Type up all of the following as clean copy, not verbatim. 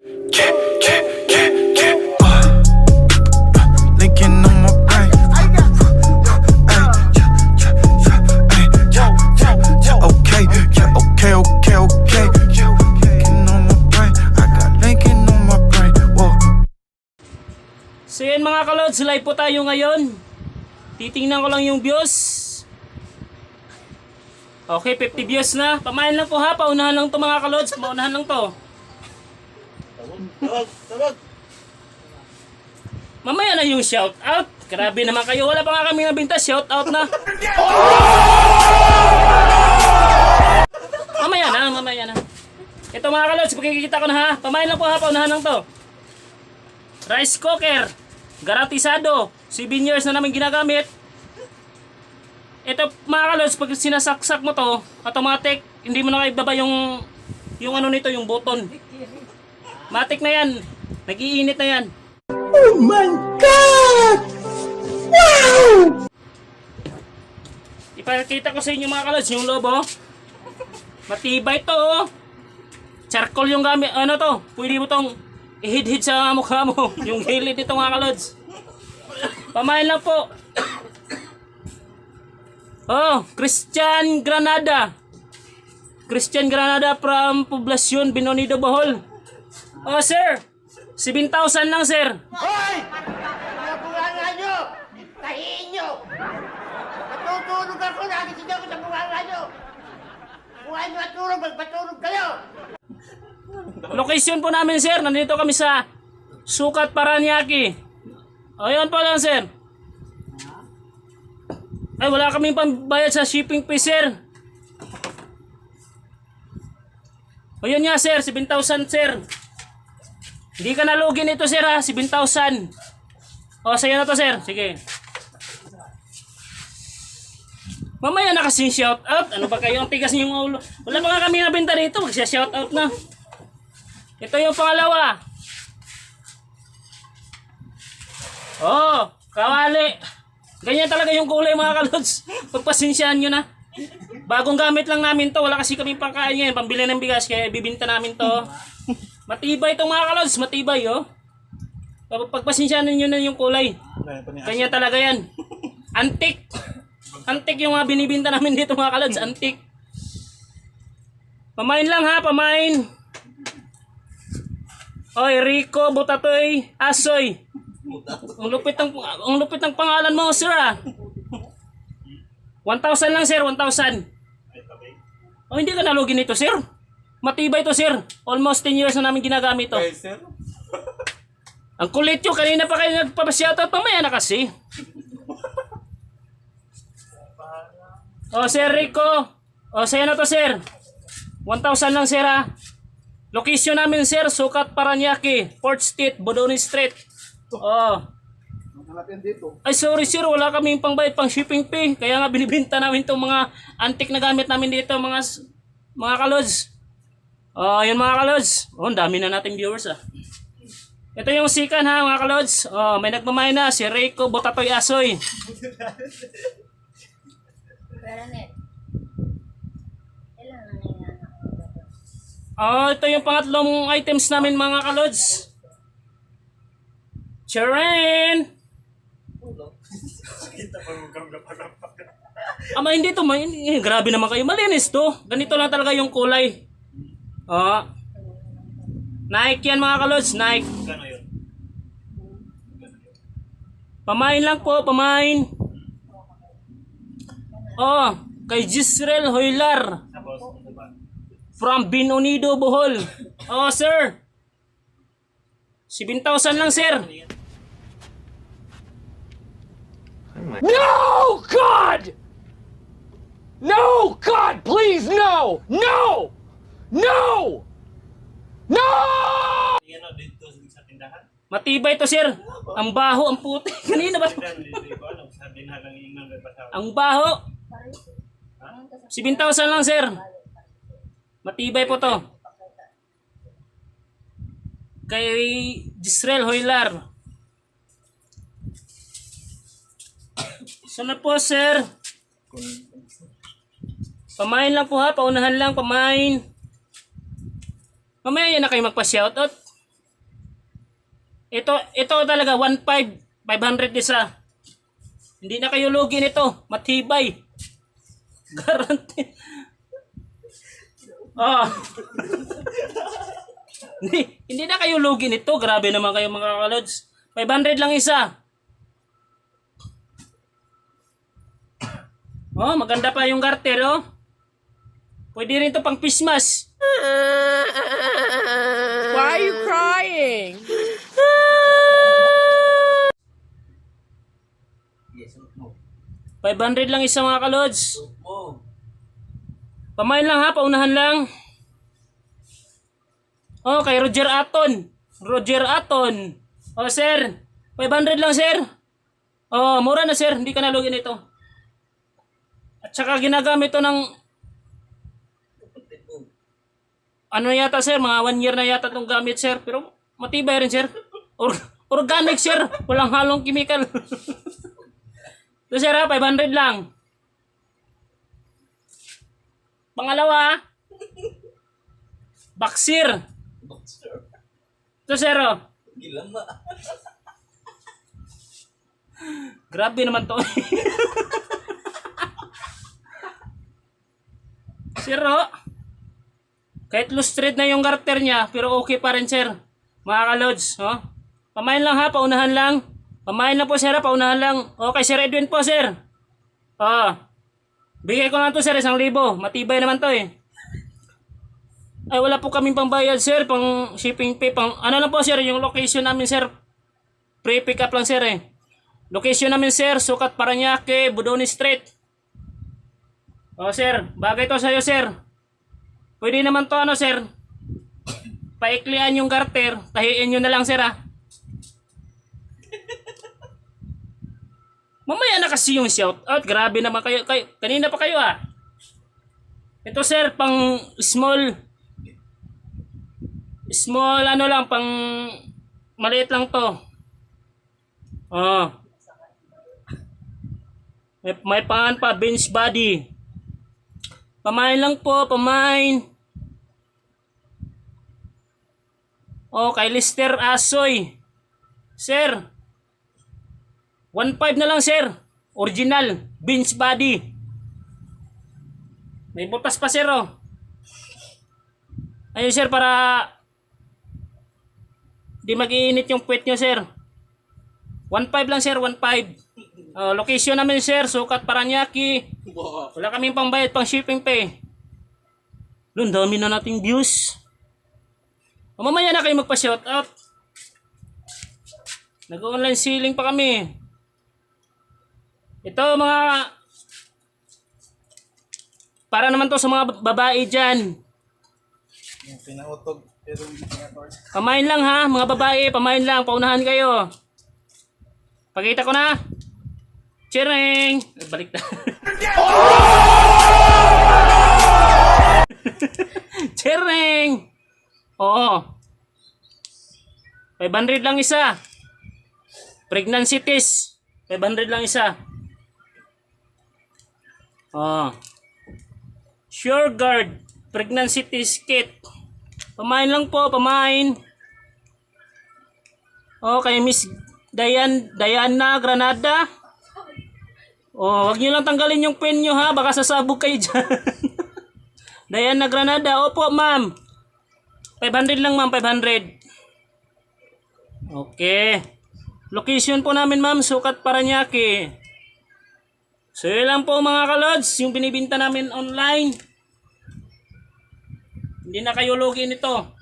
Linking on my brain. Okay, yeah, okay, okay, okay. Linking on my brain. I got linking on my brain. Whoa. So yan mga kalods, live po tayo ngayon. Titingnan ko lang yung views. Okay, 50 views na. Pamain lang po ha, paunahan lang to mga kalods. Paunahan lang to. Mamaya na yung shout out. Grabe naman kayo, wala pa nga kami nabinta, shout out na. Mamaya na. Ito mga kalods, pagkikita ko na ha. Pamain lang po ha, paunahan lang to. Rice cooker, garantisado, 7 years na namin ginagamit. Ito mga kalods, pag sinasaksak mo to, automatic, hindi mo na ibaba yung ano nito, yung button. Matic na yan, nag-iinit na yan. Oh my God! Wow! Ipakita ko sa inyo mga kalods, yung lobo. Matibay to oh. Charcoal yung gamit, ano to, pwede mo tong ihid-hid sa mukha mo. Yung gilid nito mga kalods. Pamain lang po. Oh, Christian Granada from Poblacion Binonido, Bohol. Oh sir, 7,000 lang sir. Hoy! Nabunganga nyo! Tahiin nyo! Matutulog ako, nagising ako sa bunganga nyo! Kung ano matulog, magpatulog kayo! Location po namin sir, nandito kami sa Sukat, Paranaque. O yun po lang sir. Ay wala kaming pambayad sa shipping fee sir. O yun nga sir, 7,000 sir. Hindi ka nalugin ito sir ha, 7,000. O sa'yo na to sir, sige. Mamaya na kasi shout out. Ano ba kayo, ang tigas niyong ulo. Wala pa nga kami nabenta dito, magsya-shout out na. Ito yung pangalawa. Oh, kawali. Ganyan talaga yung kulay mga kalods. Pagpasensyahan nyo na. Bagong gamit lang namin to. Wala kasi kami pangkain ngayon. Pambili ng bigas. Kaya bibinta namin to. Matibay itong mga kalods. Matibay oh. Pagpasensyahan nyo na yung kulay. Ganyan talaga yan. Antik. Antik yung mga binibinta namin dito mga kalods. Antik. Pamain lang ha. Pamain. Oy, Rico Butatoy Asoy. Ang lupit ng pangalan mo, sir ah. 1,000 lang, sir. 1,000. Oh, hindi ka nalugin ito, sir. Matibay ito, sir. Almost 10 years na namin ginagamit ito. Okay, sir. Ang kulit nyo. Kanina pa kayo nagpapashoutout. Pamaya na kasi. Oh, sir Rico. Oh, sa'yo na to, sir. 1,000 lang, sir ah. Location namin, sir. Sukat, Paranaque. Port Street, Bodoni Street. Oh. Ay sorry sir, wala kaming pangbayad pang shipping fee. Kaya nga binibenta namin itong mga antik na gamit namin dito mga kalods. Oh, yun mga kalods. Oh, ang dami na nating viewers ah. Ito yung sikan ha mga kalods. Oh, may nagmamay na si Rico Butatoy Asoy. Oh, ito yung pangatlong items namin mga kalods. Charan! Ama hindi to, grabe naman kayo. Malinis to. Ganito lang talaga yung kulay. Oh. Nike yan mga kalods, Nike. Pamain lang po, pamain. Oh, kay Gisrel Hoylar. From Binonido, Bohol. Oh, sir. 7,000 lang, sir. No, God! No, God, please, no! No! No! No! Matibay to, sir. Ang baho, ang puti. Kanina ba? Ang baho. 7,000 lang, sir. Matibay po to. Kay Gisrel Hoylar. Sunod po, sir. Pamain lang po ha, paunahan lang, pamain. Mamaya yan na kayo magpa-shoutout. Ito talaga 500 isa. Hindi na kayo lugi nito, matibay. Guarantee. Oh. Hindi na kayo lugi nito. Grabe naman kayo mga kalods. 500 lang isa. Oh, maganda pa yung garter, oh. Pwede rin to pang Christmas. Why are you crying? Yes, no. 500 lang isa mga kalods. Pamain lang ha, paunahan lang. Oh, kay Roger Aton. Roger Aton. Oh, sir. 500 lang, sir. Oh, mura na, sir. Hindi ka nalugi nito. At saka ginagamit to ng ano yata, sir, mga 1 year na yata itong gamit, sir. Pero matibay rin, sir. Organic, sir. Walang halong chemical. Ito, sir, ha, 500 lang. Pangalawa, Baksir. Ito, sir, oh. Grabe naman to. Sir, oh. Kahit lustrate na yung garter niya, pero okay pa rin, sir. Mga kalods, oh. Pamain lang ha, paunahan lang. Pamain lang po, sir, ha, paunahan lang. Okay, Sir Edwin po, sir. Oh. Bigay ko lang to, sir, 1,000. Matibay naman to, eh. Ay, wala po kaming pambayad, sir. Pang shipping fee, pang ano lang po, sir, yung location namin, sir. Pre-pick up lang, sir, eh. Location namin, sir, Sukat Paranaque, Budoni Street. Oh, sir, bagay to sa'yo, sir. Pwede naman to, ano, sir. Paiklian yung garter, tahiin nyo na lang, sir, ha. Mamaya na kasi yung shout out. Grabe naman kayo. Kanina pa kayo, ha. Ito, sir, pang small ano lang, pang maliit lang to. Oh. May pangan pa, bench body. Pamain lang po, pamain. Oh, kay Lister Asoy. Sir, 1.5 na lang, sir. Original, bench body. May butas pa, sir, oh. Ayun, sir, para di mag-iinit yung puwet nyo, sir. 1.5 lang, sir, 1.5. Location namin, sir, Sukat Paranaque. Wala kaming pangbayad, pang shipping pay. Doon, dami na nating views. Mamaya na kayo magpa-shoutout. Nag-online selling pa kami. Ito, mga para naman to sa mga babae dyan. Yung pinautog, pero hindi pinatol. Pamain lang ha, mga babae, pamain lang, paunahan kayo. Pakita ko na. Chireng! Balik na. Chireng! Oo. 500 lang isa. Pregnancy test. 500 lang isa. Oh. Sure Guard pregnancy test kit. Pamain lang po, pamain. Okay, Miss Diana Granada. Oh, wag niyo lang tanggalin yung pen niyo, ha, baka sasabog kayo diyan. Diana Granada. Opo, ma'am. 500 lang, ma'am, 500. Okay. Location po namin, ma'am, Sukat Paranaque. So yun lang po mga kalods, yung binibinta namin online. Hindi na kayo lugi nito.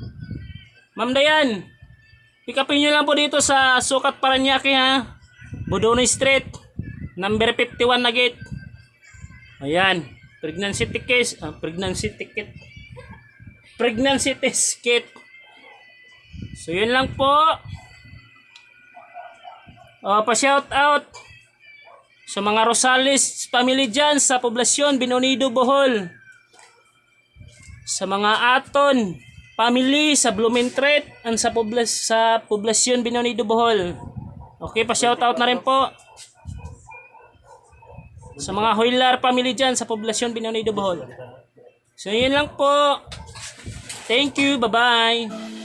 Ma'am Dayan, pick upin nyo lang po dito sa Sukat Paranaque, ha. Budoni Street, number 51 na gate. Ayan, pregnancy ticket, pregnancy test kit. So yun lang po. Pa-shout out sa mga Rosales family dyan sa poblasyon Binonido, Bohol. Sa mga Aton family sa Blumentritt and sa poblasyon Binonido, Bohol. Okay, pa-shout out na rin po sa mga Hoylar family dyan sa poblasyon Binonido, Bohol. So yun lang po. Thank you, bye-bye.